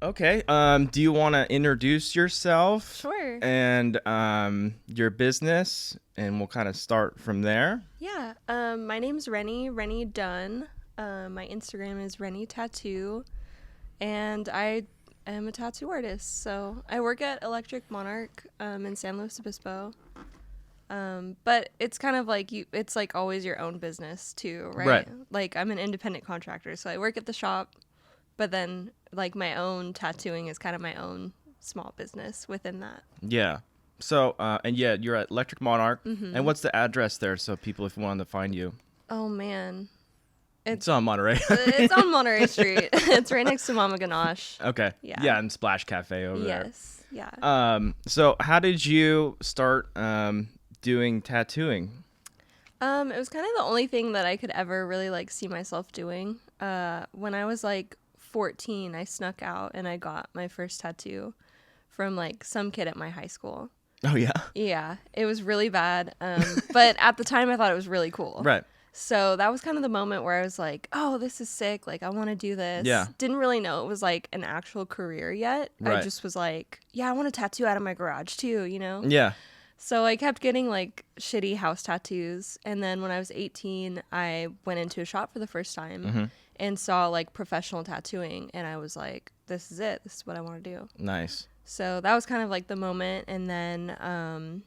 Okay. Do you want to introduce yourself? Sure. And your business, and we'll kind of start from there. Yeah. My name's Rennie Dunne. My Instagram is Rennie Tattoo, and I am a tattoo artist. So I work at Electric Monarch in San Luis Obispo. But it's kind of like it's like always your own business too, right? Right. Like I'm an independent contractor, so I work at the shop, but then like my own tattooing is kind of my own small business within that. Yeah. So, you're at Electric Monarch. Mm-hmm. And what's the address there so people, if wanted to find you? Oh, man. It's on Monterey. It's on Monterey Street. It's right next to Mama Ganache. Okay. Yeah, and Splash Cafe over there. Yes. Yeah. So how did you start doing tattooing? It was kind of the only thing that I could ever really like see myself doing. When I was like 14, I snuck out and I got my first tattoo from like some kid at my high school. Oh yeah. Yeah, it was really bad. But at the time I thought it was really cool. Right. So that was kind of the moment where I was like, oh, this is sick. Like, I want to do this. Yeah. Didn't really know it was like an actual career yet. Right. I just was like, yeah, I want a tattoo out of my garage too, you know? Yeah. So I kept getting like shitty house tattoos. And then when I was 18, I went into a shop for the first time and saw like professional tattooing. And I was like, this is it. This is what I want to do. Nice. So that was kind of like the moment. And then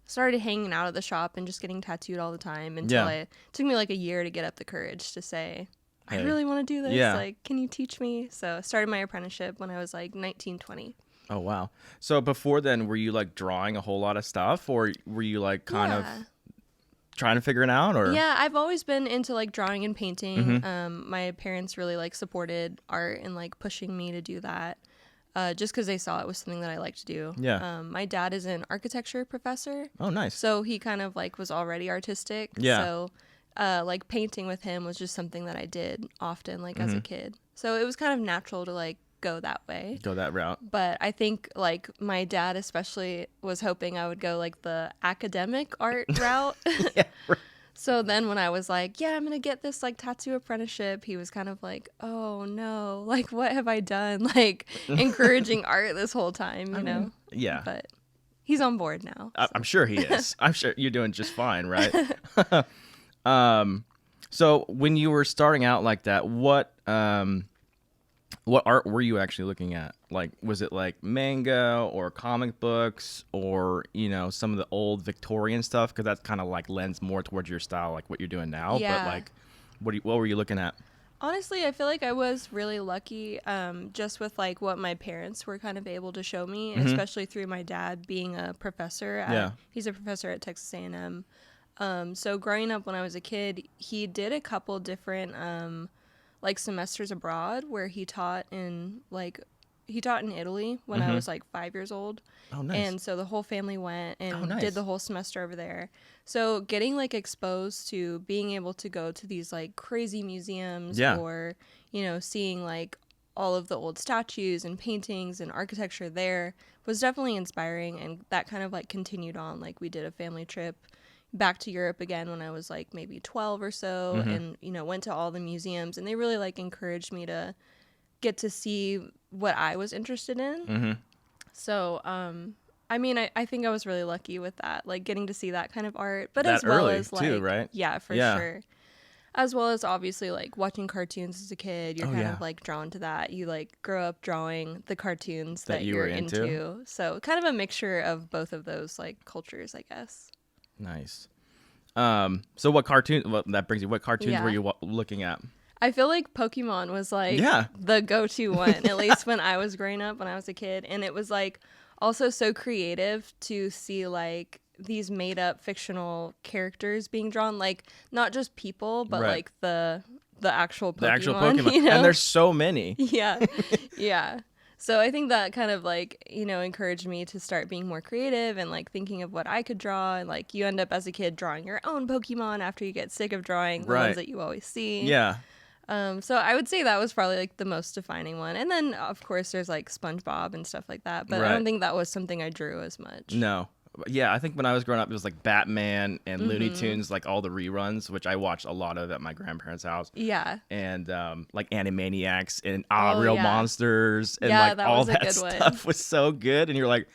started hanging out at the shop and just getting tattooed all the time until it took me like a year to get up the courage to say, I really want to do this. Yeah. Like, can you teach me? So I started my apprenticeship when I was like 19, 20. Oh, wow. So before then, were you like drawing a whole lot of stuff, or were you like kind of trying to figure it out? Or yeah, I've always been into like drawing and painting. My parents really like supported art and like pushing me to do that. Just because they saw it was something that I like to do. Yeah. My dad is an architecture professor. Oh, nice. So he kind of like was already artistic. Yeah. So like painting with him was just something that I did often like as a kid. So it was kind of natural to like go that way. Go that route. But I think like my dad especially was hoping I would go like the academic art route. Yeah. Right. So then when I was like, yeah, I'm going to get this like tattoo apprenticeship, he was kind of like, oh no, like what have I done? Like encouraging art this whole time, you know? Yeah. But he's on board now. So. I'm sure he is. I'm sure you're doing just fine, right? So when you were starting out like that, what art were you actually looking at? Like, was it like manga or comic books or, you know, some of the old Victorian stuff? Because that's kind of like lends more towards your style, like what you're doing now. Yeah. But like, what were you looking at? Honestly, I feel like I was really lucky just with like what my parents were kind of able to show me, especially through my dad being a professor. He's a professor at Texas A&M. So growing up when I was a kid, he did a couple different like semesters abroad where he taught in Italy when I was like 5 years old. Oh, nice. And so the whole family went and did the whole semester over there. So getting like exposed to being able to go to these like crazy museums or, you know, seeing like all of the old statues and paintings and architecture there was definitely inspiring. And that kind of like continued on. Like we did a family trip back to Europe again when I was like maybe 12 or so and, you know, went to all the museums and they really like encouraged me to get to see what I was interested in. So, I mean, I think I was really lucky with that, like getting to see that kind of art, but that as well early as like, too, right? Yeah, for sure. As well as obviously like watching cartoons as a kid, you're kind of like drawn to that. You like grow up drawing the cartoons that you you're were into. So kind of a mixture of both of those like cultures, I guess. Nice. So what cartoons were you looking at? I feel like Pokemon was like the go-to one, at least when I was growing up, when I was a kid. And it was like also so creative to see like these made up fictional characters being drawn, like not just people, but like the actual Pokemon. The actual Pokemon. You know? And there's so many. Yeah. Yeah. So I think that kind of like, you know, encouraged me to start being more creative and like thinking of what I could draw. And like you end up as a kid drawing your own Pokemon after you get sick of drawing the ones that you always see. Yeah. So I would say that was probably like the most defining one. And then of course there's like SpongeBob and stuff like that. But I don't think that was something I drew as much. No. Yeah, I think when I was growing up, it was like Batman and Looney Tunes, like all the reruns, which I watched a lot of at my grandparents' house. Yeah. And like Animaniacs and Oh, Real yeah. Monsters and Yeah, like that all was a that good stuff one. was so good. And you're like,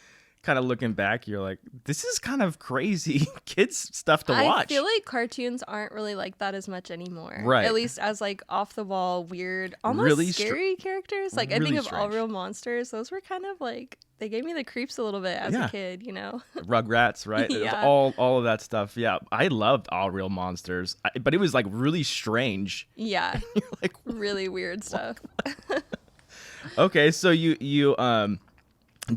kind of looking back, you're like, this is kind of crazy kids stuff to watch. I feel like cartoons aren't really like that as much anymore. Right. At least as like off the wall, weird, almost Really scary characters. Like I really think of All strange. Real Monsters. Those were kind of like they gave me the creeps a little bit as a kid, you know. Rugrats, right? Yeah. All of that stuff. Yeah, I loved All Real Monsters, but it was like really strange. Yeah. You're like, Really weird stuff. okay, so you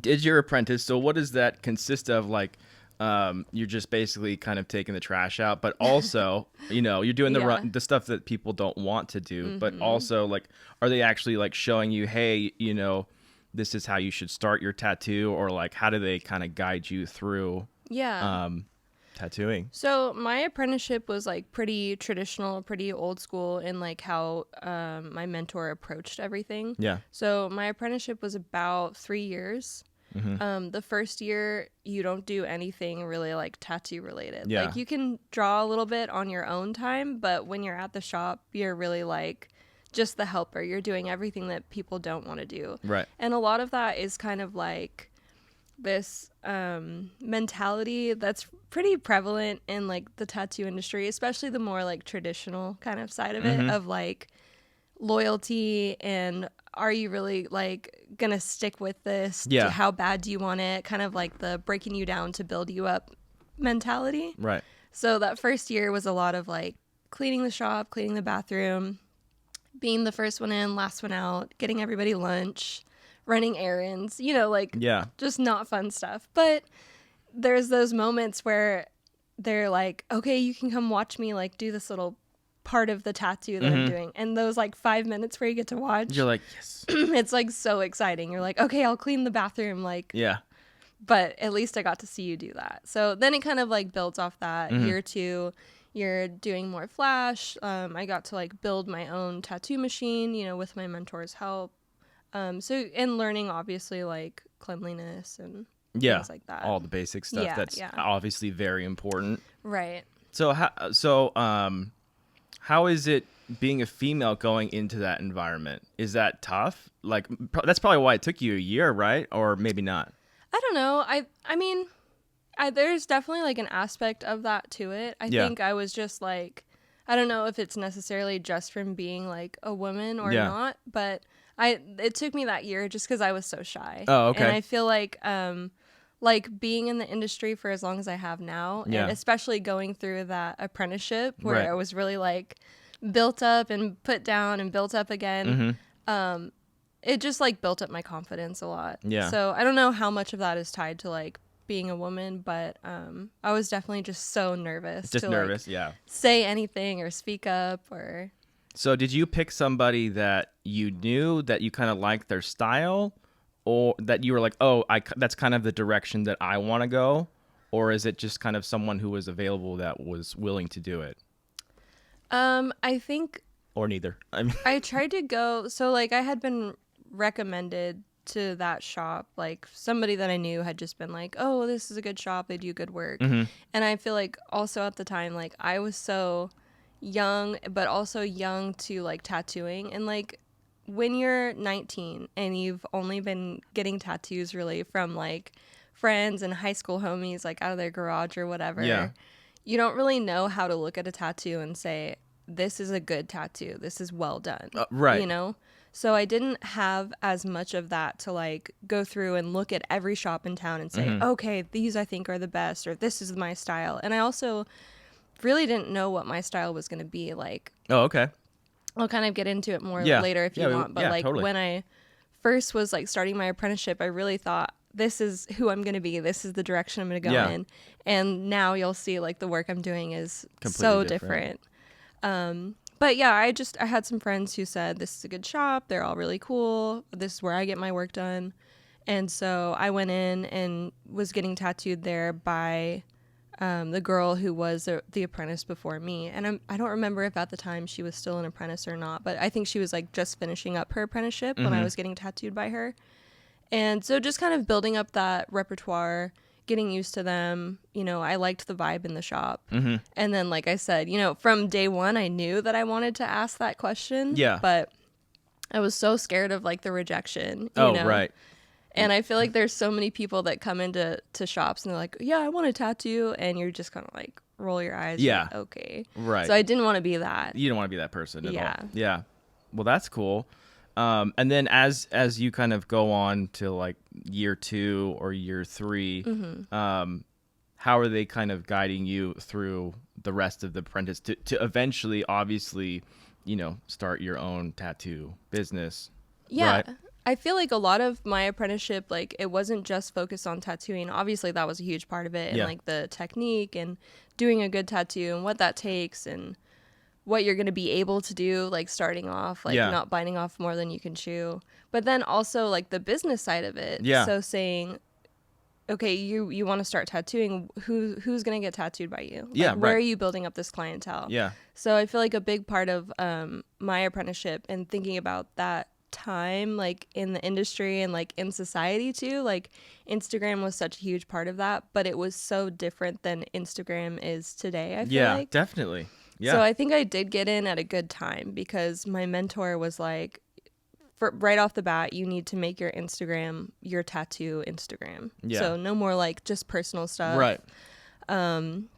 did your apprentice. So what does that consist of? Like, you're just basically kind of taking the trash out, but also, you're doing the stuff that people don't want to do. But also, like, are they actually like showing you, hey, this is how you should start your tattoo, or like, how do they kind of guide you through? Yeah. Tattooing. So my apprenticeship was like pretty traditional, pretty old school in like how my mentor approached everything. Yeah. So my apprenticeship was about 3 years. Mm-hmm. The first year you don't do anything really like tattoo related. Yeah. Like you can draw a little bit on your own time, but when you're at the shop, you're really like just the helper. You're doing everything that people don't want to do. Right. And a lot of that is kind of like this mentality that's pretty prevalent in like the tattoo industry, especially the more like traditional kind of side of it, of like loyalty and are you really like gonna stick with this? Yeah. How bad do you want it? Kind of like the breaking you down to build you up mentality. Right. So that first year was a lot of like cleaning the shop, cleaning the bathroom, being the first one in, last one out, getting everybody lunch, running errands, like just not fun stuff. But there's those moments where they're like, okay, you can come watch me like do this little part of the tattoo that I'm doing. And those like 5 minutes where you get to watch, you're like, yes. It's like so exciting. You're like, okay, I'll clean the bathroom. Like, but at least I got to see you do that. So then it kind of like builds off that. Year two, you're doing more flash. I got to like build my own tattoo machine, with my mentor's help. And learning obviously like cleanliness and things like that. All the basic stuff. Yeah, That's obviously very important. Right. So how is it being a female going into that environment? Is that tough? Like that's probably why it took you a year, right? Or maybe not. I don't know. I mean, there's definitely like an aspect of that to it. I think I was just like, I don't know if it's necessarily just from being like a woman or not, but it took me that year just because I was so shy. Oh, okay. And I feel like being in the industry for as long as I have now, and especially going through that apprenticeship where I was really like built up and put down and built up again, it just like built up my confidence a lot. Yeah. So I don't know how much of that is tied to like being a woman, but I was definitely just so nervous. Just nervous, like, say anything or speak up or. So did you pick somebody that you knew that you kind of liked their style, or that you were like, oh, that's kind of the direction that I want to go? Or is it just kind of someone who was available that was willing to do it? I think. Or neither. I mean, I tried to go. So like I had been recommended to that shop. Like somebody that I knew had just been like, oh, this is a good shop. They do good work. And I feel like also at the time, like I was so young, but also young to like tattooing. And like when you're 19 and you've only been getting tattoos really from like friends and high school homies, like out of their garage or whatever, you don't really know how to look at a tattoo and say, this is a good tattoo. This is well done. Right. So I didn't have as much of that to like go through and look at every shop in town and say, okay, these I think are the best, or this is my style. And I also really didn't know what my style was going to be like. Oh, okay. I'll kind of get into it more later if you want. But like totally. When I first was like starting my apprenticeship, I really thought this is who I'm going to be. This is the direction I'm going to go in. And now you'll see like the work I'm doing is completely so different. But yeah, I had some friends who said, this is a good shop. They're all really cool. This is where I get my work done. And so I went in and was getting tattooed there by the girl who was the apprentice before me. And I don't remember if at the time she was still an apprentice or not, but I think she was like just finishing up her apprenticeship when I was getting tattooed by her. And so just kind of building up that repertoire. getting used to them. You know, I liked the vibe in the shop. Mm-hmm. And then, like I said, you know, from day one, I knew that I wanted to ask that question. Yeah. But I was so scared of like the rejection. You know? Right. And I feel like there's so many people that come into shops and they're like, yeah, I want a tattoo. And you're just kind of like, roll your eyes. Yeah. Like, okay. Right. So I didn't want to be that. You don't want to be that person at Yeah. all. Yeah. Well, that's cool. And then as you kind of go on to like year 2 or year 3, how are they kind of guiding you through the rest of the apprentice to eventually, obviously, you know, start your own tattoo business? Yeah. Right? I feel like a lot of my apprenticeship, like, it wasn't just focused on tattooing. Obviously, that was a huge part of it. And, like, the technique and doing a good tattoo and what that takes and what you're going to be able to do, like, starting off, like, not biting off more than you can chew. But then also, like, the business side of it. Yeah. So saying, okay, you want to start tattooing, who's going to get tattooed by you? Like, where are you building up this clientele? Yeah. So I feel like a big part of my apprenticeship and thinking about that time, like, in the industry and like in society too, like, Instagram was such a huge part of that, but it was so different than Instagram is today, I feel like. Definitely. Yeah. So I think I did get in at a good time because my mentor was like, right off the bat, you need to make your Instagram your tattoo Instagram. Yeah. So no more like just personal stuff. Right. And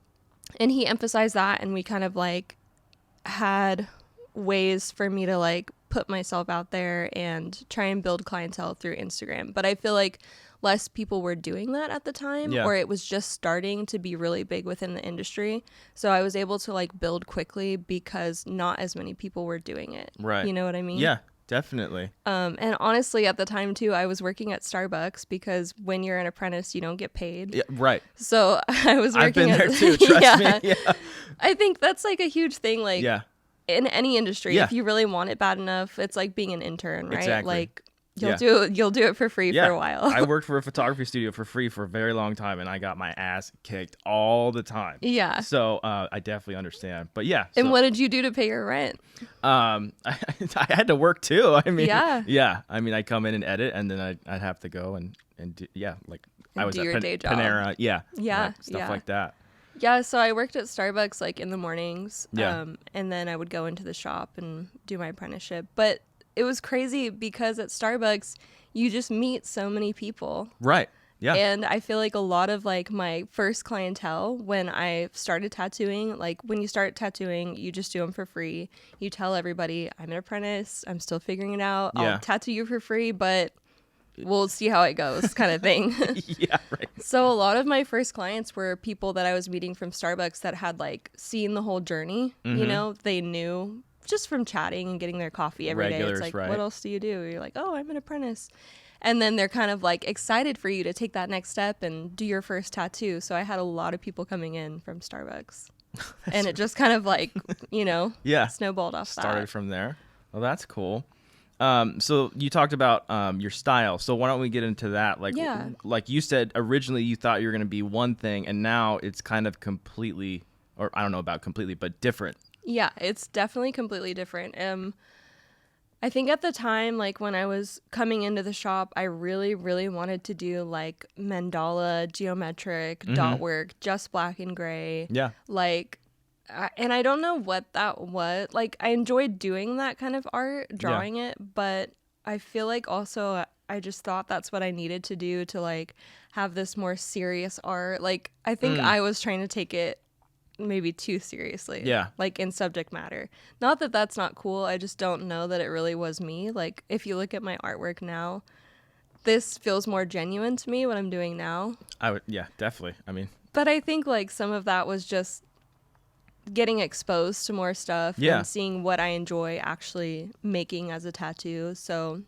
he emphasized that, and we kind of like had ways for me to like put myself out there and try and build clientele through Instagram. But I feel like less people were doing that at the time, or it was just starting to be really big within the industry. So I was able to like build quickly because not as many people were doing it. Right. You know what I mean? Yeah, definitely. And honestly, at the time too, I was working at Starbucks because when you're an apprentice, you don't get paid. Yeah, right. So I was working I've been there too, trust me. Yeah. I think that's like a huge thing. Like, yeah. In any industry, if you really want it bad enough, it's like being an intern, right? Exactly. Like, you'll do it for free for a while. I worked for a photography studio for free for a very long time, and I got my ass kicked all the time. Yeah. So I definitely understand. But yeah. And what did you do to pay your rent? I had to work too. I mean, yeah. I mean, I come in and edit, and then I'd have to go and do, like I was do at your day job. Panera, yeah, stuff like that. Yeah, so I worked at Starbucks like in the mornings, Yeah. And then I would go into the shop and do my apprenticeship. But it was crazy because at Starbucks, you just meet so many people. Right. Yeah. And I feel like a lot of like my first clientele when I started tattooing, like when you start tattooing, you just do them for free. You tell everybody, I'm an apprentice, I'm still figuring it out. I'll tattoo you for free, but we'll see how it goes kind of thing. Yeah, right. So a lot of my first clients were people that I was meeting from Starbucks that had like seen the whole journey. You know, they knew just from chatting and getting their coffee every day. It's like, what else do you do? You're like, oh, I'm an apprentice. And then they're kind of like excited for you to take that next step and do your first tattoo. So I had a lot of people coming in from Starbucks. And it just kind of like, you know, snowballed off Started from there. Well, that's cool. So you talked about your style. So why don't we get into that? Like you said, originally you thought you were going to be one thing, and now it's kind of completely, or I don't know about completely, but different. Yeah, it's definitely completely different. I think at the time, like when I was coming into the shop, I really, really wanted to do like mandala, geometric, dot work, just black and gray. Yeah. Like, and I don't know what that was. Like, I enjoyed doing that kind of art, drawing it, but I feel like also I just thought that's what I needed to do to like have this more serious art. Like, I think I was trying to take it maybe too seriously. Yeah. Like in subject matter. Not that that's not cool. I just don't know that it really was me. Like, if you look at my artwork now, this feels more genuine to me, what I'm doing now. Yeah, definitely. I mean, but I think like some of that was just getting exposed to more stuff and seeing what I enjoy actually making as a tattoo. So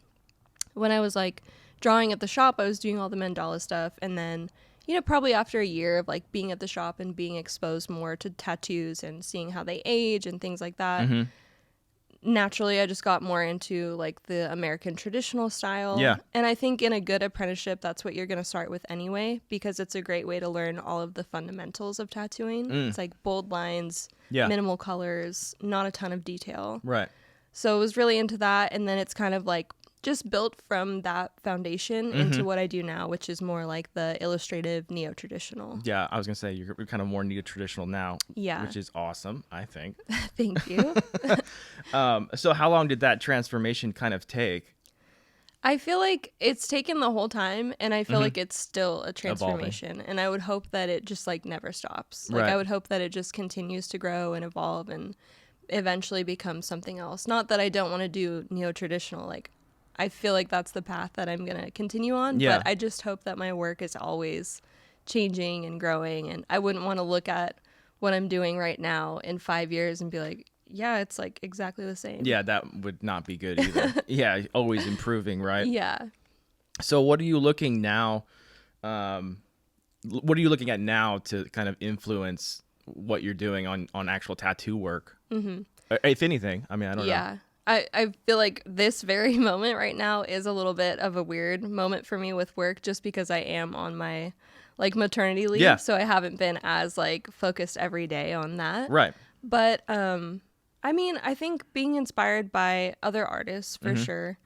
when I was like drawing at the shop, I was doing all the mandala stuff, and then, you know, probably after a year of like being at the shop and being exposed more to tattoos and seeing how they age and things like that, naturally I just got more into like the American traditional style. Yeah. And I think in a good apprenticeship, that's what you're going to start with anyway, because it's a great way to learn all of the fundamentals of tattooing. It's like bold lines, minimal colors, not a ton of detail. Right. So I was really into that. And then it's kind of like just built from that foundation into what I do now, which is more like the illustrative neo-traditional. Yeah, I was gonna say you're kind of more neo-traditional now. Yeah, which is awesome, I think. Thank you. So how long did that transformation kind of take? I feel like it's taken the whole time, and I feel like it's still a transformation. Evolving. And I would hope that it just like never stops. Like Right. I would hope that it just continues to grow and evolve and eventually become something else. Not that I don't want to do neo-traditional. Like I feel like that's the path that I'm going to continue on. Yeah. But I just hope that my work is always changing and growing. And I wouldn't want to look at what I'm doing right now in 5 years and be like, yeah, it's like exactly the same. Yeah, that would not be good either. Yeah, always improving, right? Yeah. So what are you looking now? What are you looking at now to kind of influence what you're doing on actual tattoo work? Mm-hmm. If anything, I mean, I don't know. Yeah. I feel like this very moment right now is a little bit of a weird moment for me with work just because I am on my like maternity leave. Yeah. So I haven't been as like focused every day on that. Right. But I mean, I think being inspired by other artists for sure,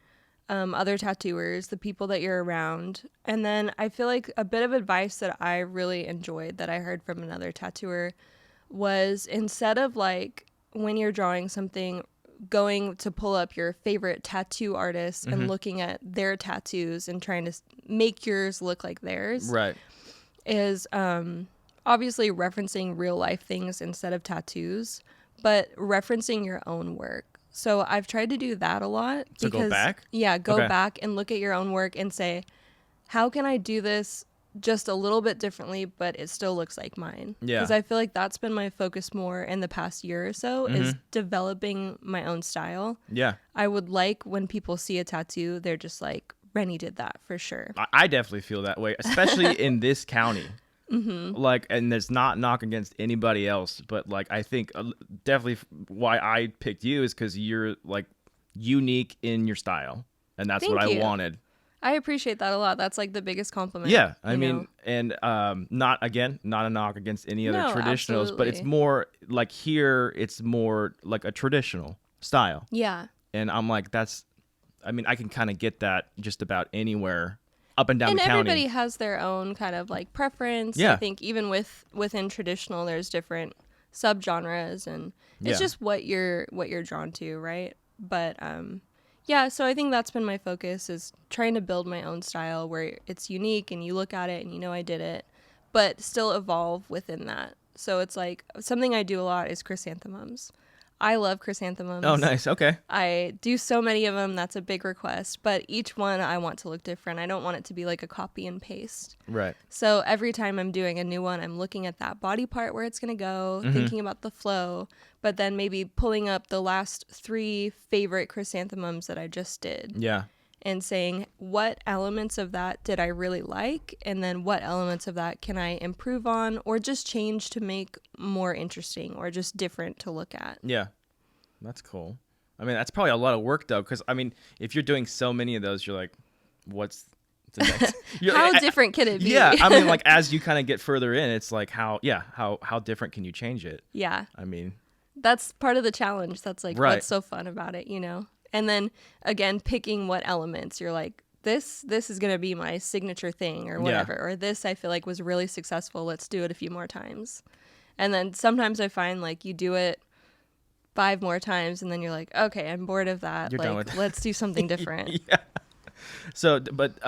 other tattooers, the people that you're around. And then I feel like a bit of advice that I really enjoyed that I heard from another tattooer was instead of like when you're drawing something, going to pull up your favorite tattoo artist and looking at their tattoos and trying to make yours look like theirs. Right. Is obviously referencing real life things instead of tattoos, but referencing your own work. So I've tried to do that a lot. So go back? Yeah, go Okay. back and look at your own work and say, how can I do this just a little bit differently, but it still looks like mine? Yeah. Because I feel like that's been my focus more in the past year or so is developing my own style. Yeah. I would like when people see a tattoo, they're just like, Rennie did that for sure. I definitely feel that way, especially in this county. Like, and there's not knock against anybody else, but like I think definitely why I picked you is because you're like unique in your style, and that's Thank what I you. wanted. I appreciate that a lot. That's like the biggest compliment. Yeah, I you mean, know? and not a knock against any other No, traditionals, but it's absolutely. more like here, it's more like a traditional style, Yeah. and I'm like, that's, I mean, I can kind of get that just about anywhere up and down And the county. everybody has their own kind of like preference. Yeah. I think even within traditional, there's different subgenres, and it's Yeah. just what you're drawn to, right? But yeah, so I think that's been my focus is trying to build my own style where it's unique and you look at it and you know I did it, but still evolve within that. So it's like something I do a lot is chrysanthemums. I love chrysanthemums. Oh, nice. Okay. I do so many of them. That's a big request. But each one I want to look different. I don't want it to be like a copy and paste. Right. So every time I'm doing a new one, I'm looking at that body part where it's going to go, thinking about the flow, but then maybe pulling up the last 3 favorite chrysanthemums that I just did Yeah. and saying, what elements of that did I really like? And then what elements of that can I improve on or just change to make more interesting or just different to look at? Yeah. That's cool. I mean, that's probably a lot of work though, because I mean, if you're doing so many of those, you're like, what's the next? How different can it be? Yeah, I mean, like as you kind of get further in, it's like how different can you change it? Yeah. I mean, That's part of the challenge. That's like Right. what's so fun about it, you know? And then again, picking what elements you're like, this is going to be my signature thing or whatever. Or this I feel like was really successful. Let's do it a few more times. And then sometimes I find like you do it 5 more times and then you're like, okay, I'm bored of that. You're done like, with let's do something different. yeah. So, but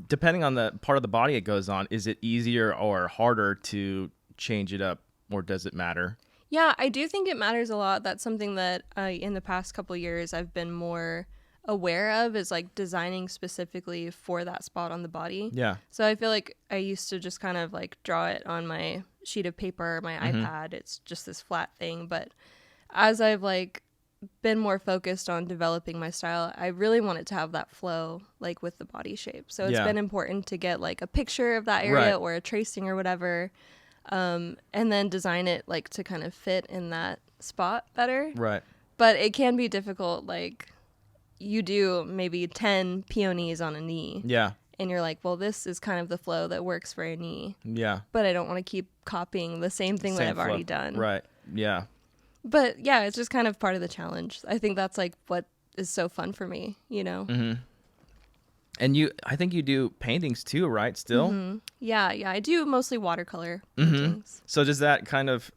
depending on the part of the body it goes on, is it easier or harder to change it up, or does it matter? Yeah, I do think it matters a lot. That's something that in the past couple years I've been more aware of is like designing specifically for that spot on the body. Yeah. So I feel like I used to just kind of like draw it on my sheet of paper, my iPad. It's just this flat thing. But as I've like been more focused on developing my style, I really wanted to have that flow like with the body shape. So it's Yeah. been important to get like a picture of that area Right. or a tracing or whatever. And then design it like to kind of fit in that spot better. Right. But it can be difficult. Like you do maybe 10 peonies on a knee Yeah. and you're like, well, this is kind of the flow that works for a knee, Yeah. but I don't want to keep copying the same thing that Same I've already flow. done. Right. Yeah. But yeah, it's just kind of part of the challenge. I think that's like what is so fun for me, you know? And I think you do paintings too, right? Still? Mm-hmm. Yeah. I do mostly watercolor paintings. So does that kind of,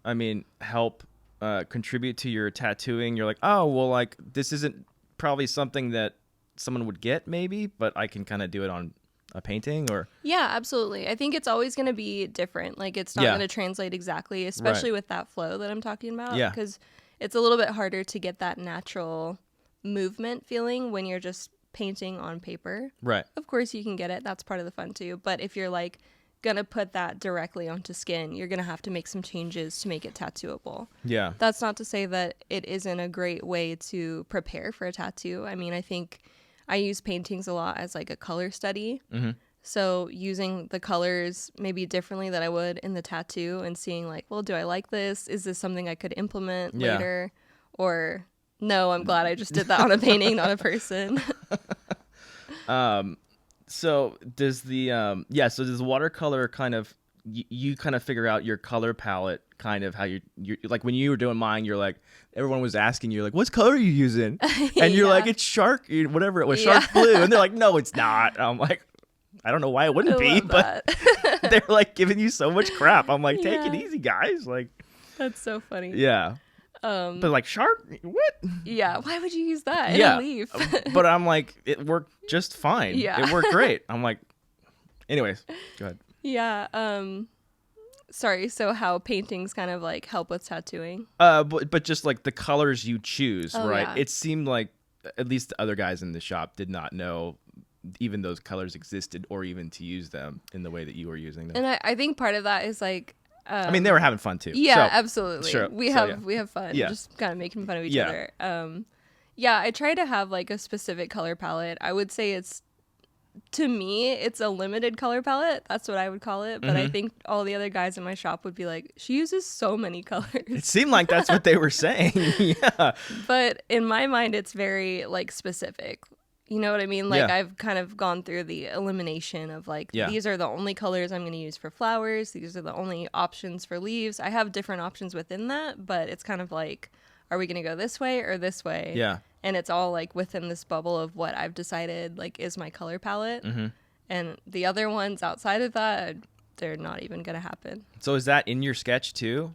help contribute to your tattooing? You're like, oh, well, like this isn't probably something that someone would get maybe, but I can kind of do it on a painting or? Yeah, absolutely. I think it's always going to be different. Like it's not going to translate exactly, especially with that flow that I'm talking about. Yeah. Because it's a little bit harder to get that natural movement feeling when you're just painting on paper. Right. Of course you can get it. That's part of the fun too. But if you're like going to put that directly onto skin, you're going to have to make some changes to make it tattooable. Yeah. That's not to say that it isn't a great way to prepare for a tattoo. I mean, I think I use paintings a lot as like a color study. Mm-hmm. So using the colors maybe differently than I would in the tattoo and seeing like, well, do I like this? Is this something I could implement later? Or no, I'm glad I just did that on a painting, not a person. So does the watercolor kind of, you kind of figure out your color palette, kind of how you like when you were doing mine, you're like, everyone was asking you like, what color are you using? And you're like, it's shark, whatever it was, shark blue. And they're like, no, it's not. I'm like, I don't know why it wouldn't be, but they're like giving you so much crap. I'm like, take it easy, guys. Like, that's so funny. Yeah. But like shark, what? Yeah, why would you use that in a leaf? But I'm like, it worked just fine. Yeah. It worked great. I'm like, anyways, go ahead. Yeah. Sorry. So how paintings kind of like help with tattooing? But just like the colors you choose, right? Yeah. It seemed like at least the other guys in the shop did not know even those colors existed or even to use them in the way that you were using them. And I think part of that is like, I mean, they were having fun too. Yeah, so, absolutely. Sure. We have fun. Yeah. Just kind of making fun of each other. Yeah, I try to have like a specific color palette. I would say to me, it's a limited color palette. That's what I would call it. But I think all the other guys in my shop would be like, she uses so many colors. It seemed like that's what they were saying. Yeah. But in my mind, it's very like specific. You know what I mean? Like I've kind of gone through the elimination of like, these are the only colors I'm going to use for flowers. These are the only options for leaves. I have different options within that, but it's kind of like, are we going to go this way or this way? Yeah. And it's all like within this bubble of what I've decided like is my color palette. Mm-hmm. And the other ones outside of that, they're not even going to happen. So is that in your sketch too?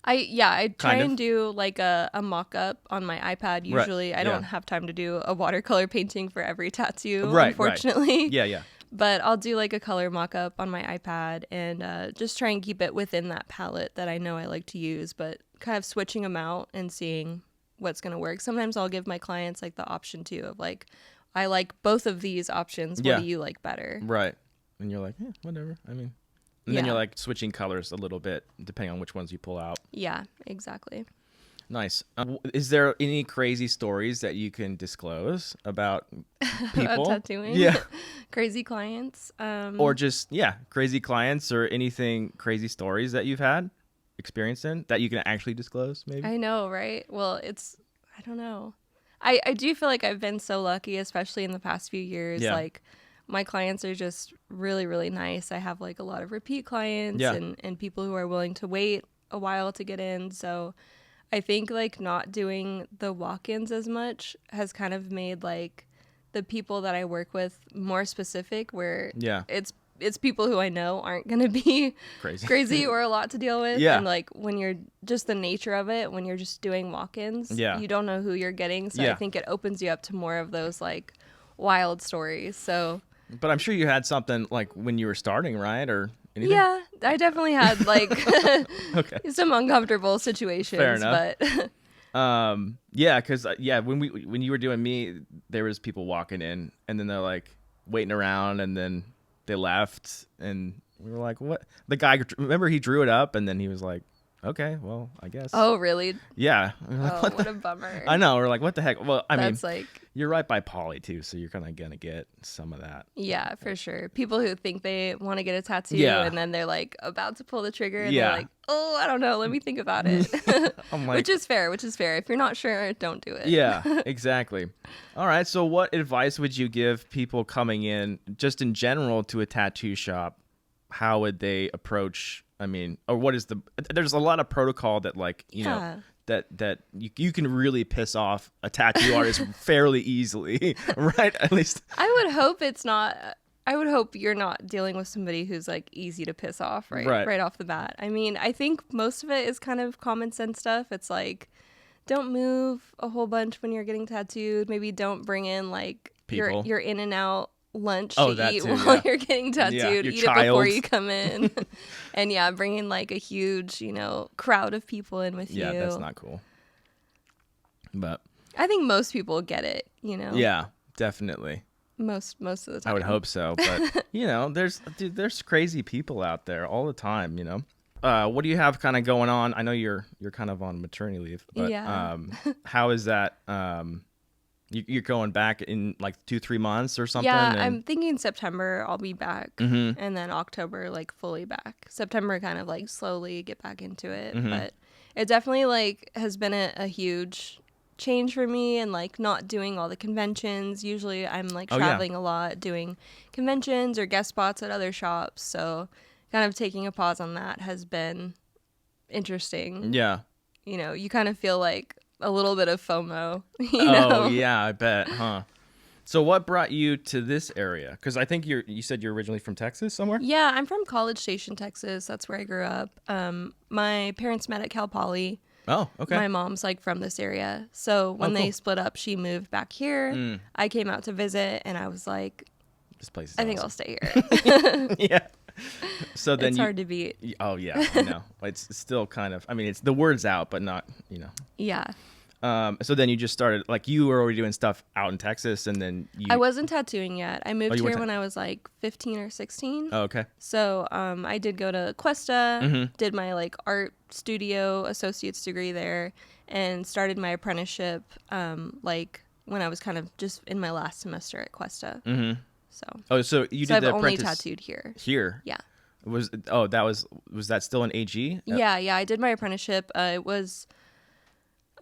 I try and do like a mock-up on my iPad usually. I don't have time to do a watercolor painting for every tattoo, unfortunately. Right. Yeah. But I'll do like a color mock-up on my iPad and just try and keep it within that palette that I know I like to use, but kind of switching them out and seeing what's going to work. Sometimes I'll give my clients like the option too of like, I like both of these options. What do you like better? Right. And you're like, whatever. I mean... And then you're like switching colors a little bit depending on which ones you pull out. Yeah, exactly. Nice. Is there any crazy stories that you can disclose about people? About tattooing? Yeah. Crazy clients? Or just, crazy clients or anything crazy stories that you've had experience in that you can actually disclose maybe? I know, right? Well, I don't know. I do feel like I've been so lucky, especially in the past few years. Yeah. Like, my clients are just really, really nice. I have like a lot of repeat clients and people who are willing to wait a while to get in. So I think like not doing the walk-ins as much has kind of made like the people that I work with more specific where it's people who I know aren't going to be crazy or a lot to deal with. Yeah. And like when you're just the nature of it, when you're just doing walk-ins, you don't know who you're getting. So I think it opens you up to more of those like wild stories. So... But I'm sure you had something like when you were starting, right? Or anything? Yeah, I definitely had like some uncomfortable situations. Fair enough. But because when you were doing me, there was people walking in, and then they're like waiting around, and then they left, and we were like, "What?" The guy, remember, he drew it up, and then he was like, "Okay, well, I guess." Oh, really? Yeah. Like, what a bummer. I know. We're like, "What the heck?" Well, I mean, like... you're right by Poly too, so you're kind of gonna get some of that. Yeah, for sure. People who think they want to get a tattoo, and then they're like about to pull the trigger, and they're like, "Oh, I don't know. Let me think about it." I'm like, which is fair. If you're not sure, don't do it. Yeah, exactly. All right. So, what advice would you give people coming in, just in general, to a tattoo shop? How would they approach? I mean, or what is there's a lot of protocol that like, that you can really piss off a tattoo artist fairly easily, right? At least I would hope it's not. I would hope you're not dealing with somebody who's like easy to piss off right off the bat. I mean, I think most of it is kind of common sense stuff. It's like, don't move a whole bunch when you're getting tattooed. Maybe don't bring in like your in and out lunch to eat while you're getting tattooed. Eat it before you come in. And bring in like a huge, crowd of people in with you. Yeah, that's not cool. But I think most people get it, Yeah, definitely. Most of the time. I would hope so, but there's crazy people out there all the time, What do you have kind of going on? I know you're kind of on maternity leave, but how is that? You're going back in like 2-3 months or something? Yeah, I'm thinking September I'll be back, and then October like fully back. September kind of like slowly get back into it, but it definitely like has been a huge change for me, and like not doing all the conventions. Usually I'm like traveling a lot, doing conventions or guest spots at other shops, so kind of taking a pause on that has been interesting. Yeah. You kind of feel like a little bit of FOMO. Oh yeah, I bet, huh? So what brought you to this area? Because I think you said you're originally from Texas somewhere? Yeah, I'm from College Station, Texas. That's where I grew up. My parents met at Cal Poly. Oh, okay. My mom's like from this area. So when they split up, she moved back here. I came out to visit, and I was like, this place is I think I'll stay here. Yeah. So then it's hard to beat. Oh yeah, I know. It's still kind of, I mean, it's the word's out, but not, Yeah. So then you just started, like, you were already doing stuff out in Texas, and then I wasn't tattooing yet. I moved here when I was like 15 or 16. Oh, okay. So I did go to Cuesta, did my like art studio associate's degree there, and started my apprenticeship like when I was kind of just in my last semester at Cuesta. So you did I've the only apprentice tattooed here. Here? Yeah. Was that still an AG? Yeah, I did my apprenticeship. It was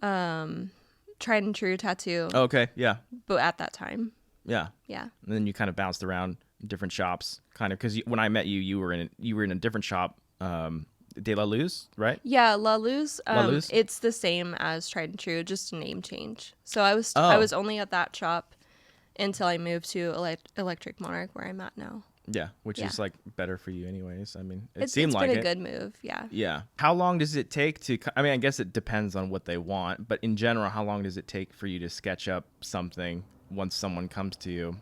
tried and true tattoo. Oh, okay, yeah. But at that time. Yeah. Yeah. And then you kind of bounced around different shops, kind of, because when I met you, you were in a different shop, De La Luz, right? Yeah, La Luz. La Luz? It's the same as Tried and True, just a name change. So I was only at that shop until I moved to Electric Monarch, where I'm at now. Yeah, which is like better for you anyways. I mean, It's seemed like been a good move, yeah. Yeah. How long does it take to, I mean, I guess it depends on what they want, but in general, how long does it take for you to sketch up something once someone comes to you?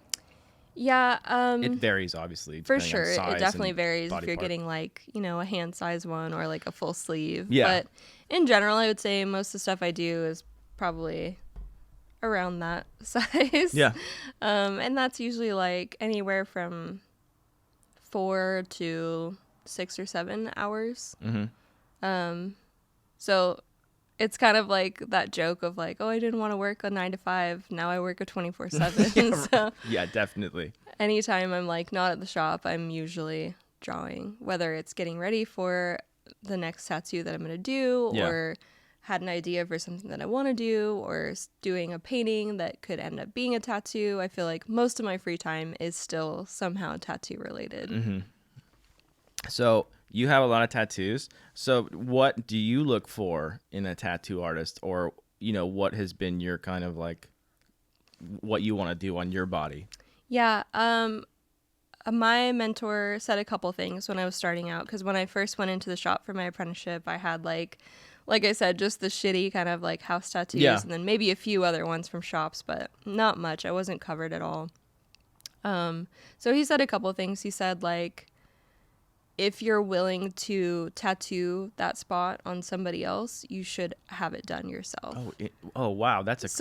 Yeah. It varies, obviously. For sure. It definitely varies if you're getting like, a hand size one or like a full sleeve. Yeah. But in general, I would say most of the stuff I do is probably around that size. Yeah. And that's usually like anywhere from 4 to 6 or 7 hours. So it's kind of like that joke of like, oh, I didn't want to work a 9 to 5. Now I work a 24/7. So yeah, definitely. anytime I'm like not at the shop, I'm usually drawing, whether it's getting ready for the next tattoo that I'm going to do, or had an idea for something that I want to do, or doing a painting that could end up being a tattoo. I feel like most of my free time is still somehow tattoo related. So you have a lot of tattoos. So what do you look for in a tattoo artist, or, what has been your kind of like what you want to do on your body? Yeah. My mentor said a couple things when I was starting out, because when I first went into the shop for my apprenticeship, I had like I said, just the shitty kind of like house tattoos, and then maybe a few other ones from shops, but not much. I wasn't covered at all. So he said a couple things. He said like, if you're willing to tattoo that spot on somebody else, you should have it done yourself. Oh wow, that's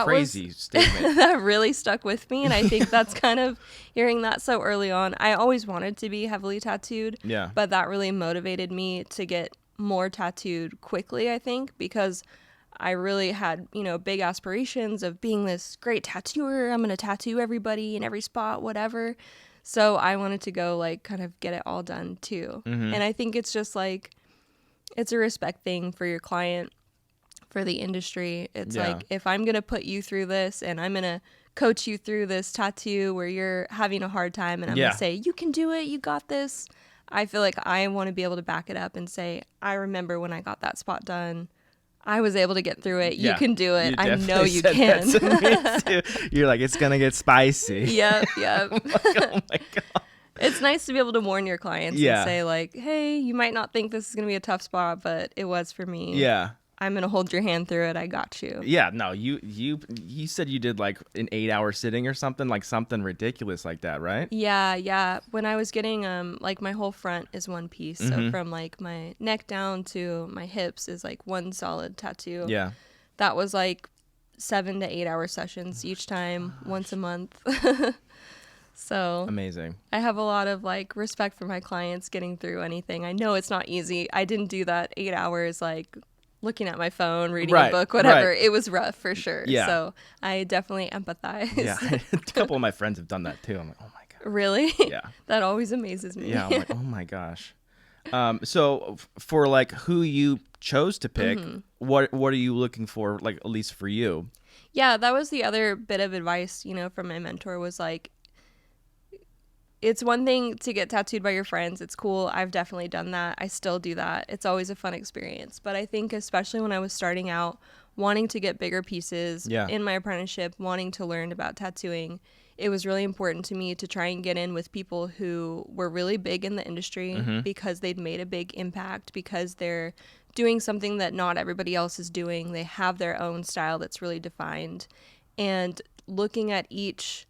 crazy statement. That really stuck with me, and I think that's kind of hearing that so early on. I always wanted to be heavily tattooed, but that really motivated me to get more tattooed quickly, I think, because I really had, big aspirations of being this great tattooer. I'm going to tattoo everybody in every spot, whatever. So I wanted to go like kind of get it all done too. And I think it's just like, it's a respect thing for your client, for the industry. It's like, if I'm going to put you through this and I'm going to coach you through this tattoo where you're having a hard time, and I'm going to say, you can do it, you got this. I feel like I want to be able to back it up and say, I remember when I got that spot done, I was able to get through it. Yeah, you can do it. you I know definitely you said can. that to me, too. You're like, it's gonna get spicy. Yep. I'm like, oh my God. It's nice to be able to warn your clients and say like, hey, you might not think this is gonna be a tough spot, but it was for me. Yeah. I'm gonna hold your hand through it. I got you. Yeah, no, you said you did like an 8-hour sitting or something, like something ridiculous like that, right? Yeah. When I was getting like my whole front is one piece, so from like my neck down to my hips is like one solid tattoo. Yeah. That was like 7 to 8 hour sessions each time, once a month. So amazing. I have a lot of like respect for my clients getting through anything. I know it's not easy. I didn't do that 8 hours like looking at my phone, reading a book, whatever. It was rough for sure. Yeah. So I definitely empathize. Yeah. A couple of my friends have done that too. I'm like, oh my God. Really? Yeah. That always amazes me. Yeah. I'm like, oh my gosh. So for like who you chose to pick, what are you looking for, like, at least for you? Yeah, that was the other bit of advice, from my mentor was like, it's one thing to get tattooed by your friends. It's cool. I've definitely done that. I still do that. It's always a fun experience. But I think especially when I was starting out, wanting to get bigger pieces in my apprenticeship, wanting to learn about tattooing, it was really important to me to try and get in with people who were really big in the industry because they'd made a big impact, because they're doing something that not everybody else is doing. They have their own style that's really defined. And looking at each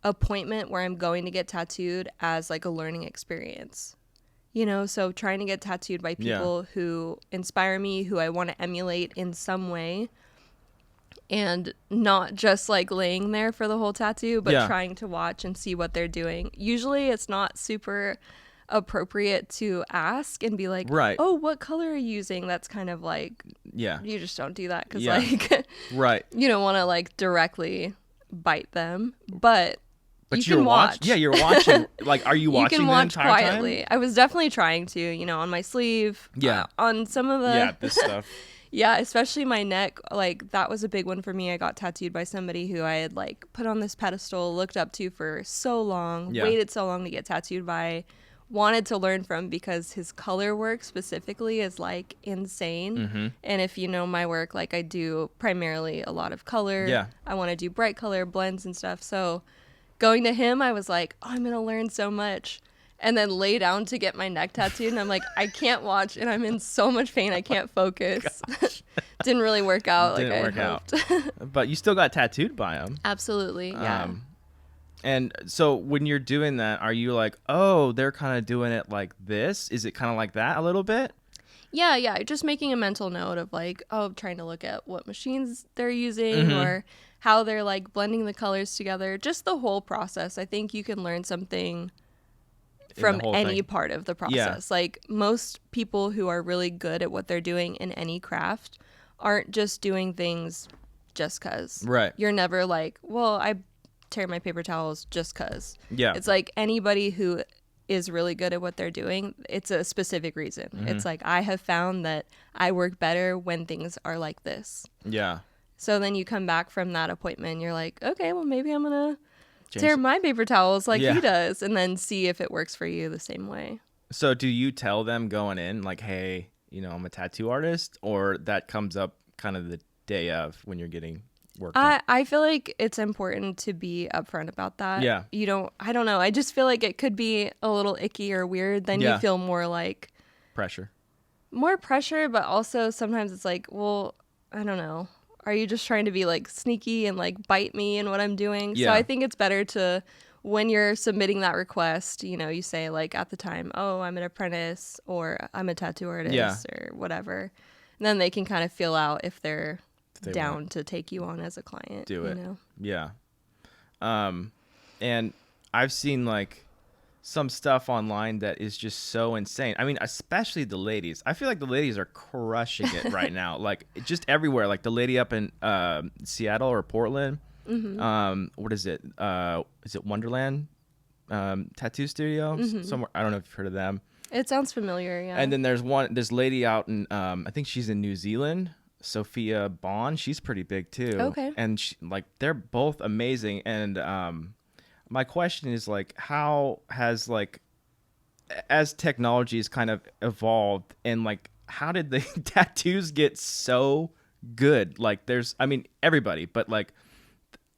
appointment where I'm going to get tattooed as like a learning experience, so trying to get tattooed by people who inspire me, who I want to emulate in some way, and not just like laying there for the whole tattoo, but trying to watch and see what they're doing. Usually it's not super appropriate to ask and be like, oh, what color are you using? That's kind of like, you just don't do that because like you don't want to like directly bite them, but you can watch. You're watching. Like, are you watching? You can watch the entire quietly. time? I was definitely trying to, on my sleeve. On some of the this stuff. Yeah, especially my neck. Like, that was a big one for me. I got tattooed by somebody who I had like put on this pedestal, looked up to for so long, waited so long to get tattooed by, wanted to learn from, because his color work specifically is like insane. And if you know my work, like I do primarily a lot of color. I want to do bright color blends and stuff. So going to him, I was like, oh, I'm going to learn so much. And then lay down to get my neck tattooed. And I'm like, I can't watch. And I'm in so much pain. I can't focus. Didn't really work out. Didn't work out. But you still got tattooed by him. Absolutely. Yeah. And so when you're doing that, are you like, oh, they're kind of doing it like this? Is it kind of like that a little bit? Yeah. Just making a mental note of like, trying to look at what machines they're using or how they're like blending the colors together. Just the whole process. I think you can learn something from any part of the process. Like, most people who are really good at what they're doing in any craft aren't just doing things just cause. Right. You're never like, well, I tear my paper towels just cause. Yeah. It's like anybody who is really good at what they're doing, it's a specific reason. It's like, I have found that I work better when things are like this. Yeah. So then you come back from that appointment and you're like, okay, well, maybe I'm going to tear my paper towels like he does, and then see if it works for you the same way. So do you tell them going in like, hey, I'm a tattoo artist, or that comes up kind of the day of when you're getting work done? I feel like it's important to be upfront about that. Yeah. I don't know. I just feel like it could be a little icky or weird. Then you feel more like more pressure, but also sometimes it's like, well, I don't know. Are you just trying to be like sneaky and like bite me in what I'm doing? Yeah. So I think it's better to, when you're submitting that request, you say like at the time, oh, I'm an apprentice or I'm a tattoo artist or whatever. And then they can kind of feel out if they're down to take you on as a client. Do it. Yeah. And I've seen like some stuff online that is just so insane. I mean, especially the ladies. I feel like the ladies are crushing it right now. Like, just everywhere. Like the lady up in Seattle or Portland. What is it? Is it Wonderland Tattoo Studio? Somewhere. I don't know if you've heard of them. It sounds familiar, yeah. And then there's this lady out in, I think she's in New Zealand, Sophia Bond. She's pretty big too. Okay. And they're both amazing. And my question is like, how has like, as technology has kind of evolved, and like, how did the tattoos get so good? Like everybody, but like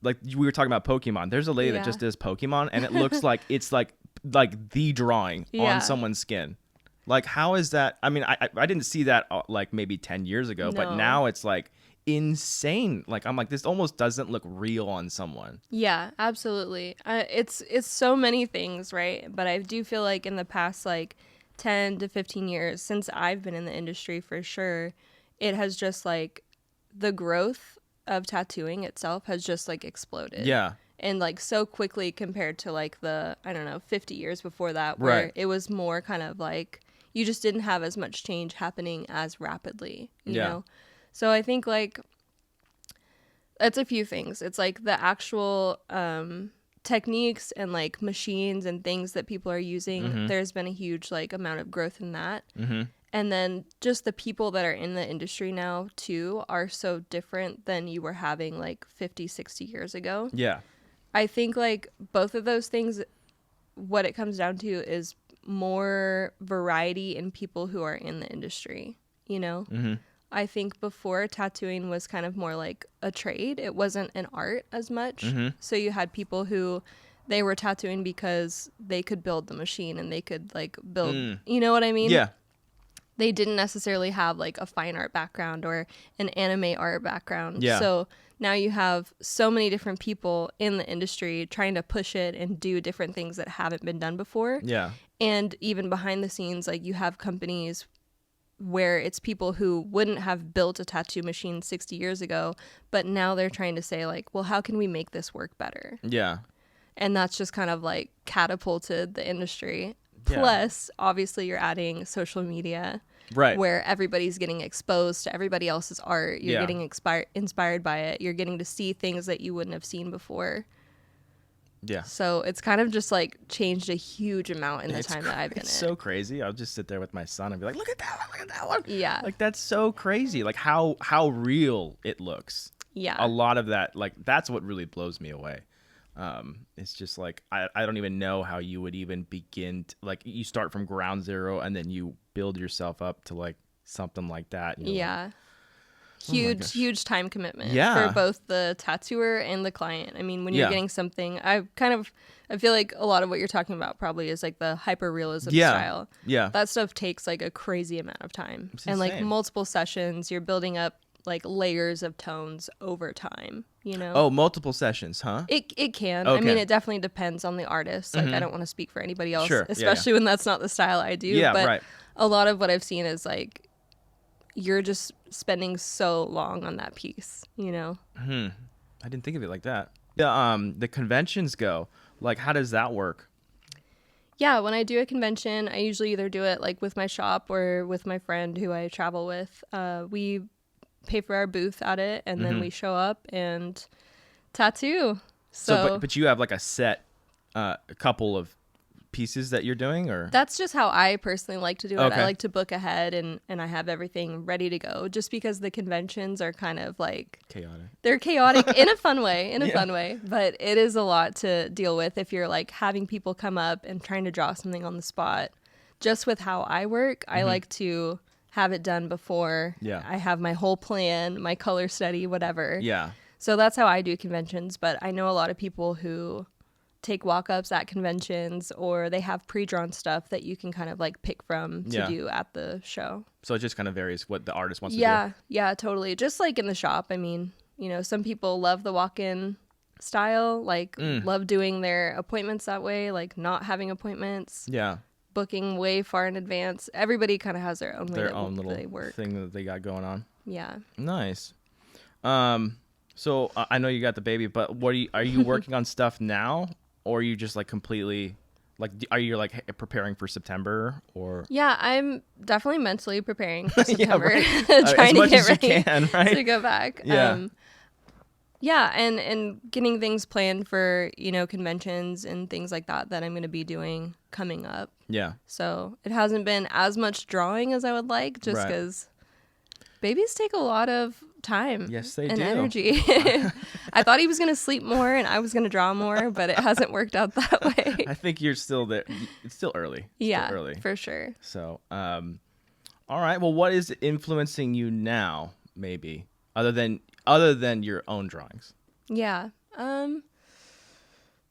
we were talking about Pokemon. There's a lady that just does Pokemon, and it looks like it's like the drawing on someone's skin. Like, how is that? I mean, I didn't see that like maybe 10 years ago, but now it's like insane. Like, I'm like, this almost doesn't look real on someone. Yeah, absolutely. It's so many things, right? But I do feel like in the past like 10 to 15 years since I've been in the industry, for sure, it has just like the growth of tattooing itself has just like exploded. Yeah. And like so quickly compared to like the, I don't know, 50 years before that, where it was more kind of like you just didn't have as much change happening as rapidly, you know? So I think like it's a few things. It's like the actual techniques and like machines and things that people are using. There's been a huge like amount of growth in that. And then just the people that are in the industry now too are so different than you were having like 50, 60 years ago. Yeah. I think like both of those things, what it comes down to is more variety in people who are in the industry, you know? I think before tattooing was kind of more like a trade. It wasn't an art as much. So you had people who they were tattooing because they could build the machine and they could like build, you know what I mean? Yeah. They didn't necessarily have like a fine art background or an anime art background. Yeah. So now you have so many different people in the industry trying to push it and do different things that haven't been done before. Yeah. And even behind the scenes, like you have companies where it's people who wouldn't have built a tattoo machine 60 years ago, but now they're trying to say like, well, how can we make this work better? Yeah. And that's just kind of like catapulted the industry. Plus, obviously, you're adding social media, right, where everybody's getting exposed to everybody else's art. You're getting inspired by it. You're getting to see things that you wouldn't have seen before. Yeah. So it's kind of just like changed a huge amount in the time that I've been in. It's so crazy. I'll just sit there with my son and be like, look at that one, look at that one. Yeah. Like, that's so crazy. Like, how real it looks. Yeah. A lot of that, like, that's what really blows me away. It's just like, I don't even know how you would even begin to, like, you start from ground zero and then you build yourself up to like something like that. Yeah. Like, huge time commitment for both the tattooer and the client. I mean, when you're getting something, I feel like a lot of what you're talking about probably is like the hyper realism style. Yeah. That stuff takes like a crazy amount of time. It's and like insane. multiple sessions, you're building up like layers of tones over time, you know? Oh, multiple sessions, huh? It can. Okay. I mean, it definitely depends on the artist. Like, I don't want to speak for anybody else, Sure. especially when that's not the style I do. Yeah, but right. a lot of what I've seen is like, you're just spending so long on that piece, you know? I didn't think of it like that. The conventions go, like, how does that work? Yeah, when I do a convention, I usually either do it like with my shop or with my friend who I travel with. We pay for our booth at it, and then we show up and tattoo. But you have like a set, a couple of pieces that you're doing, or that's just how I personally like to do it. Okay. I like to book ahead and I have everything ready to go, just because the conventions are kind of like chaotic. They're chaotic in a fun way, but it is a lot to deal with if you're like having people come up and trying to draw something on the spot. Just with how I work, I like to have it done before. Yeah. I have my whole plan, my color study, whatever. Yeah. So that's how I do conventions, but I know a lot of people who take walk-ups at conventions, or they have pre-drawn stuff that you can kind of like pick from to do at the show. So it just kind of varies what the artist wants to do. Yeah, totally. Just like in the shop. I mean, you know, some people love the walk-in style, like love doing their appointments that way, like not having appointments. Yeah. Booking way far in advance. Everybody kind of has their own way little they work. thing that they got going on. Yeah. Nice. So I know you got the baby, but are you working on stuff now, or are you just like completely like, are you like preparing for September, or? Yeah, I'm definitely mentally preparing for September. Trying to get ready to go back. Yeah. Yeah, and getting things planned for, you know, conventions and things like that I'm going to be doing coming up. Yeah. So it hasn't been as much drawing as I would like, just because babies take a lot of time. Yes, they and do. Energy. I thought he was going to sleep more and I was going to draw more, but it hasn't worked out that way. I think you're still there. It's still early. Still early. For sure. So, All right. Well, what is influencing you now, maybe, other than your own drawings? Yeah.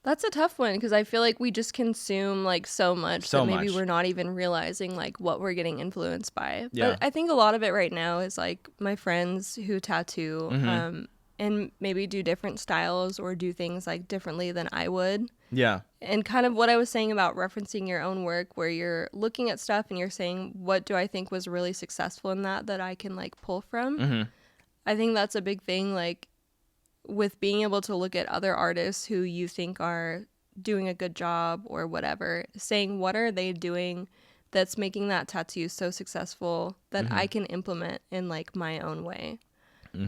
That's a tough one because I feel like we just consume like so much that maybe we're not even realizing like what we're getting influenced by. Yeah. But I think a lot of it right now is like my friends who tattoo and maybe do different styles or do things like differently than I would. Yeah. And kind of what I was saying about referencing your own work where you're looking at stuff and you're saying, what do I think was really successful in that I can like pull from? Mm-hmm. I think that's a big thing, like with being able to look at other artists who you think are doing a good job or whatever, saying what are they doing that's making that tattoo so successful that I can implement in like my own way.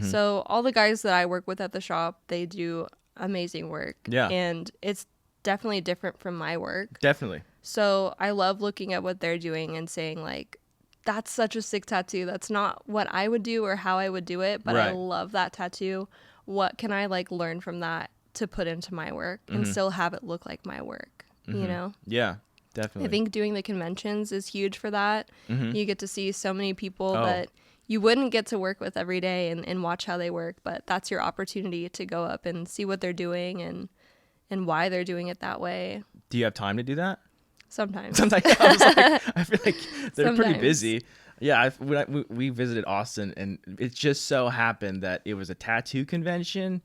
So all the guys that I work with at the shop, they do amazing work. Yeah. And it's definitely different from my work. Definitely. So I love looking at what they're doing and saying like, that's such a sick tattoo. That's not what I would do or how I would do it, but I love that tattoo. What can I like learn from that to put into my work and still have it look like my work, you know? Yeah, definitely. I think doing the conventions is huge for that. You get to see so many people that you wouldn't get to work with every day and watch how they work, but that's your opportunity to go up and see what they're doing and why they're doing it that way. Do you have time to do that? Sometimes. I was like, I feel like they're pretty busy. Yeah, we visited Austin, and it just so happened that it was a tattoo convention,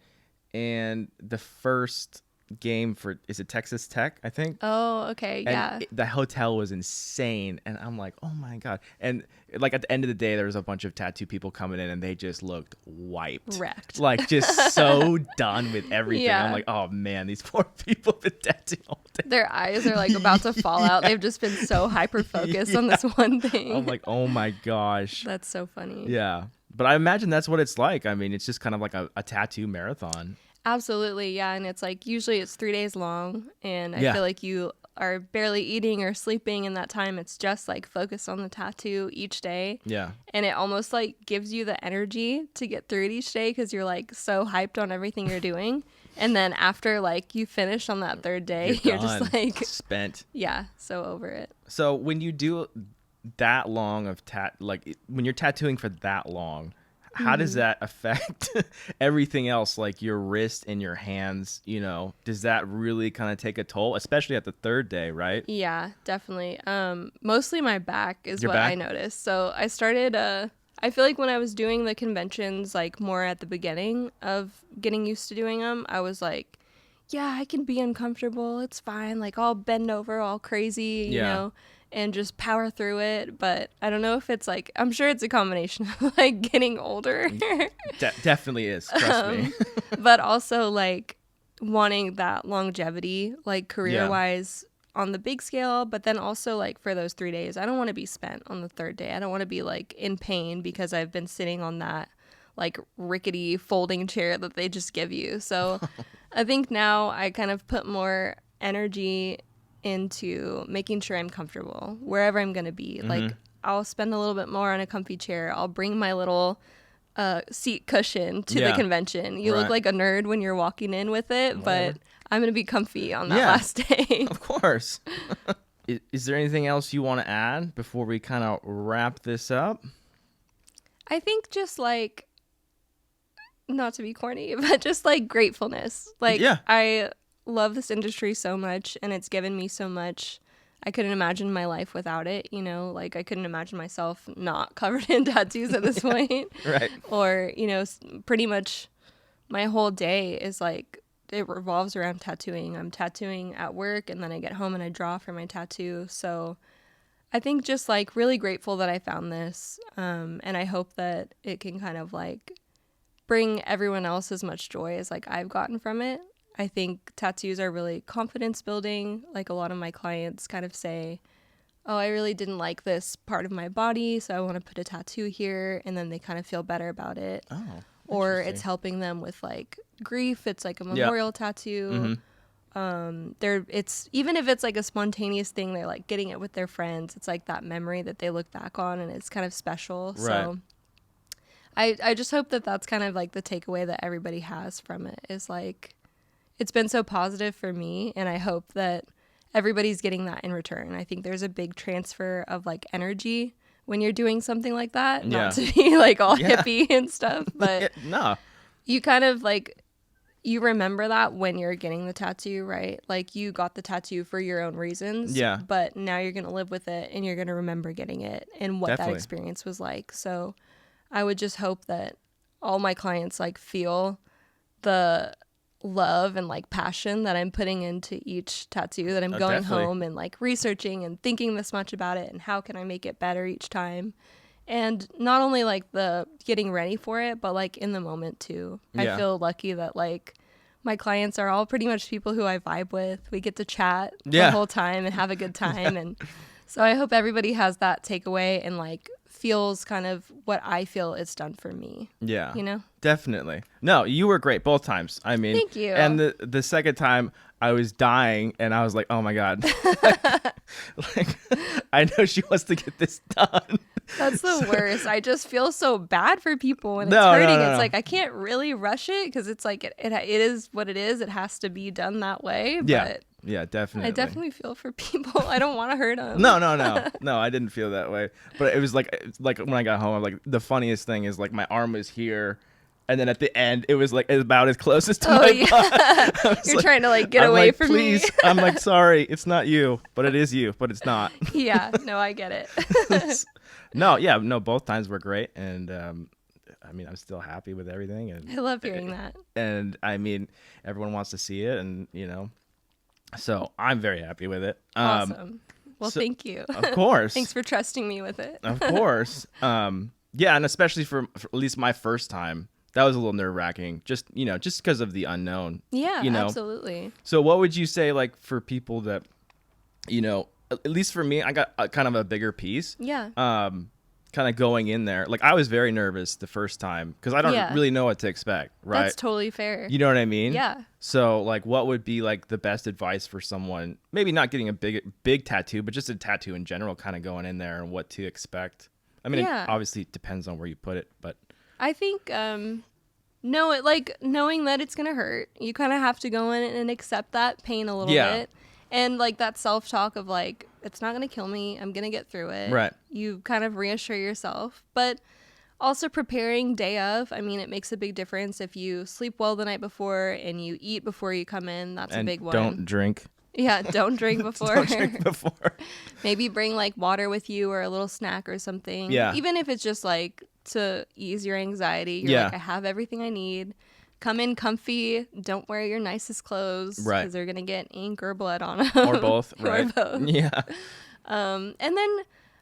and the first game is it Texas Tech, I think? Oh, okay, yeah. And the hotel was insane, and I'm like, oh my God. And like at the end of the day, there was a bunch of tattoo people coming in, and they just looked wiped. Wrecked. Like just so done with everything. Yeah. I'm like, oh man, these poor people have been tattooing all day. Their eyes are like about to fall out. They've just been so hyper-focused on this one thing. I'm like, oh my gosh. That's so funny. Yeah. But I imagine that's what it's like. I mean, it's just kind of like a tattoo marathon. Absolutely, yeah. And it's like usually it's 3 days long, and I feel like you are barely eating or sleeping in that time. It's just like focused on the tattoo each day. Yeah. And it almost like gives you the energy to get through it each day because you're like so hyped on everything you're doing. And then after like you finish on that third day, you're just like spent. Yeah, so over it. So when you do that long of when you're tattooing for that long, how does that affect everything else, like your wrist and your hands? You know, does that really kind of take a toll, especially at the third day, right? Yeah, definitely. Mostly my back is what I noticed. So I started, I feel like when I was doing the conventions, like more at the beginning of getting used to doing them, I was like, yeah, I can be uncomfortable. It's fine. Like I'll bend over all crazy, you know, and just power through it. But I don't know if it's like, I'm sure it's a combination of like getting older. Definitely is. Trust me. But also like wanting that longevity, like career wise on the big scale. But then also like for those 3 days, I don't want to be spent on the third day. I don't want to be like in pain because I've been sitting on that like rickety folding chair that they just give you. So I think now I kind of put more energy into making sure I'm comfortable wherever I'm going to be. Like I'll spend a little bit more on a comfy chair. I'll bring my little seat cushion to the convention. You look like a nerd when you're walking in with it, but I'm going to be comfy on that last day. Of course. Is there anything else you want to add before we kind of wrap this up? I think just like, not to be corny, but just like gratefulness. Like I love this industry so much and it's given me so much. I couldn't imagine my life without it, you know, like I couldn't imagine myself not covered in tattoos at this point. Right. Or, you know, pretty much my whole day is like, it revolves around tattooing. I'm tattooing at work and then I get home and I draw for my tattoo. So I think just like really grateful that I found this. And I hope that it can kind of like bring everyone else as much joy as like I've gotten from it. I think tattoos are really confidence building. Like a lot of my clients kind of say, oh, I really didn't like this part of my body, so I want to put a tattoo here. And then they kind of feel better about it. Oh, or it's helping them with like grief. It's like a memorial tattoo. It's even if it's like a spontaneous thing, they're like getting it with their friends. It's like that memory that they look back on and it's kind of special. Right. So I just hope that that's kind of like the takeaway that everybody has from it is like, it's been so positive for me. And I hope that everybody's getting that in return. I think there's a big transfer of like energy when you're doing something like that, not to be like all hippie and stuff, but no, you kind of like, you remember that when you're getting the tattoo, right? Like you got the tattoo for your own reasons, but now you're going to live with it and you're going to remember getting it and what that experience was like. So I would just hope that all my clients like feel the love and like passion that I'm putting into each tattoo, that I'm going home and like researching and thinking this much about it and how can I make it better each time. And not only like the getting ready for it, but like in the moment too. I feel lucky that like my clients are all pretty much people who I vibe with. We get to chat the whole time and have a good time. And so I hope everybody has that takeaway and like feels kind of what I feel it's done for me. Yeah. You know? Definitely. No, you were great both times. I mean, thank you. And the second time I was dying and I was like, oh my God. like, I know she wants to get this done. That's the worst. I just feel so bad for people when it's hurting. It's like I can't really rush it because it's like it is what it is. It has to be done that way. But yeah, definitely. I definitely feel for people. I don't want to hurt them. No. I didn't feel that way. But it was like when I got home, I'm like, the funniest thing is like my arm was here. And then at the end, it was like about as close as to my butt. You're like, trying to like get away from me. I'm like, sorry, it's not you, but it is you, but it's not. Yeah, no, I get it. No, both times were great. And I mean, I'm still happy with everything. And I love hearing that. And I mean, everyone wants to see it. And, so I'm very happy with it. Awesome. Well, thank you. Of course. Thanks for trusting me with it. Of course. Yeah, and especially for at least my first time. That was a little nerve-wracking, just because of the unknown. Yeah, absolutely. So what would you say, like, for people that, at least for me, I got kind of a bigger piece. Yeah. Kind of going in there. Like, I was very nervous the first time because I don't really know what to expect, right? That's totally fair. You know what I mean? Yeah. So, like, what would be, like, the best advice for someone, maybe not getting a big tattoo, but just a tattoo in general, kind of going in there and what to expect? I mean, it obviously depends on where you put it, but... I think knowing that it's gonna hurt, you kind of have to go in and accept that pain a little bit, and like that self-talk of like, it's not gonna kill me, I'm gonna get through it. Right. You kind of reassure yourself, but also preparing day of. I mean, it makes a big difference if you sleep well the night before and you eat before you come in. That's a big one. Don't drink. Yeah, don't drink before. Don't drink before. Maybe bring like water with you or a little snack or something. Yeah. Even if it's just like to ease your anxiety. You're like, I have everything I need. Come in comfy. Don't wear your nicest clothes. Right. Because they're going to get ink or blood on them. Or both. Right. Or both. Yeah. And then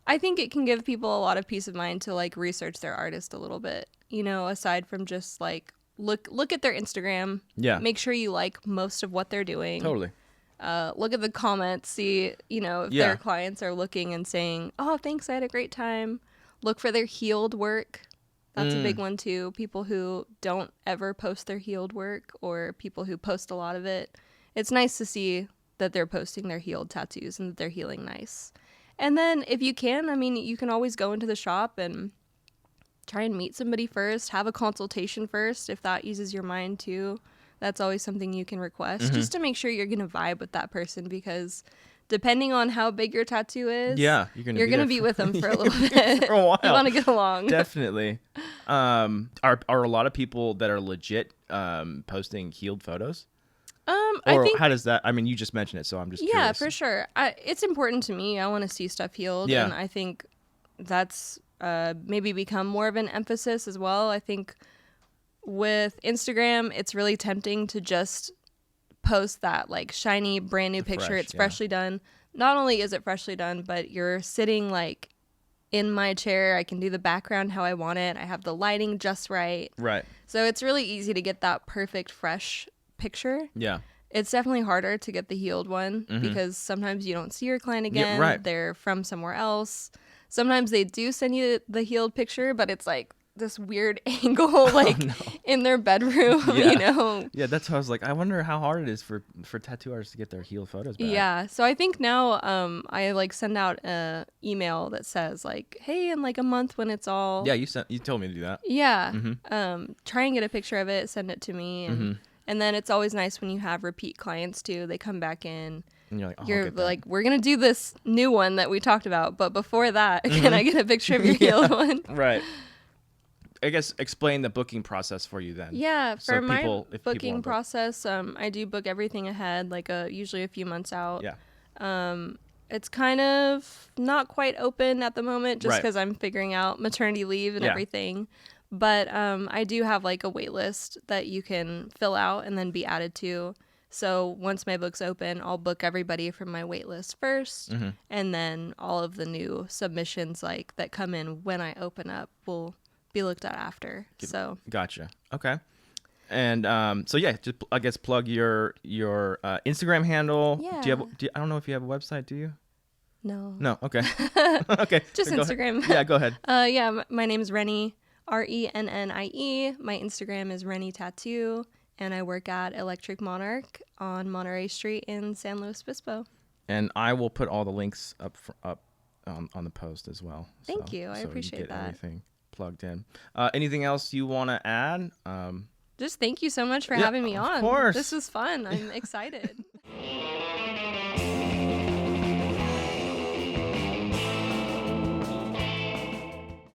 I think it can give people a lot of peace of mind to like research their artist a little bit. Aside from just like look at their Instagram. Yeah. Make sure you like most of what they're doing. Totally. Look at the comments, see, if their clients are looking and saying, oh, thanks, I had a great time. Look for their healed work. That's a big one too. People who don't ever post their healed work or people who post a lot of it. It's nice to see that they're posting their healed tattoos and that they're healing nice. And then if you can, I mean, you can always go into the shop and try and meet somebody first, have a consultation first if that eases your mind too. That's always something you can request just to make sure you're going to vibe with that person because depending on how big your tattoo is, you're going to be with them for a little bit. For a while. You want to get along. Definitely. Are a lot of people that are legit posting healed photos? I think, how does that, I mean, you just mentioned it, so I'm just curious. Yeah, for sure. It's important to me. I want to see stuff healed. Yeah. And I think that's maybe become more of an emphasis as well. I think with Instagram, it's really tempting to just post that like shiny, brand new picture. It's freshly done. Not only is it freshly done, but you're sitting like in my chair. I can do the background how I want it. I have the lighting just right. Right. So it's really easy to get that perfect, fresh picture. Yeah. It's definitely harder to get the healed one because sometimes you don't see your client again. Yeah, right. They're from somewhere else. Sometimes they do send you the healed picture, but it's like this weird angle in their bedroom, Yeah, that's how I was like, I wonder how hard it is for tattoo artists to get their healed photos back. Yeah, so I think now I like send out a email that says like, hey, in like a month when it's all... Yeah, you told me to do that. Yeah, try and get a picture of it, send it to me, and then it's always nice when you have repeat clients too. They come back in And you're like, oh, you're like, we're gonna do this new one that we talked about, but before that, Mm-hmm. can I get a picture of your healed one? Right. I guess explain the booking process for you then. Yeah, for So my people, if people booking wanna book. process, I do book everything ahead, like usually a few months out. Yeah. It's kind of not quite open at the moment just Right. because I'm figuring out maternity leave and Yeah. everything. But I do have like a wait list that you can fill out and then be added to. So once my book's open, I'll book everybody from my wait list first, Mm-hmm. and then all of the new submissions like that come in when I open up will be looked at after. So Gotcha. Okay. And so yeah, just I guess plug your Instagram handle. Yeah. I don't know if you have a website. Do you? no. No. Okay. Okay. Just Go Instagram. ahead. Yeah. Go ahead. Yeah, my name is Rennie, Rennie. My Instagram is Rennie Tattoo, and I work at Electric Monarch on Monterey Street in San Luis Obispo. And I will put all the links up on the post as well. Thank you. I appreciate you get that. Everything plugged in. Anything else you want to add? Just thank you so much for Yeah, having me of on. course. This was fun. I'm excited.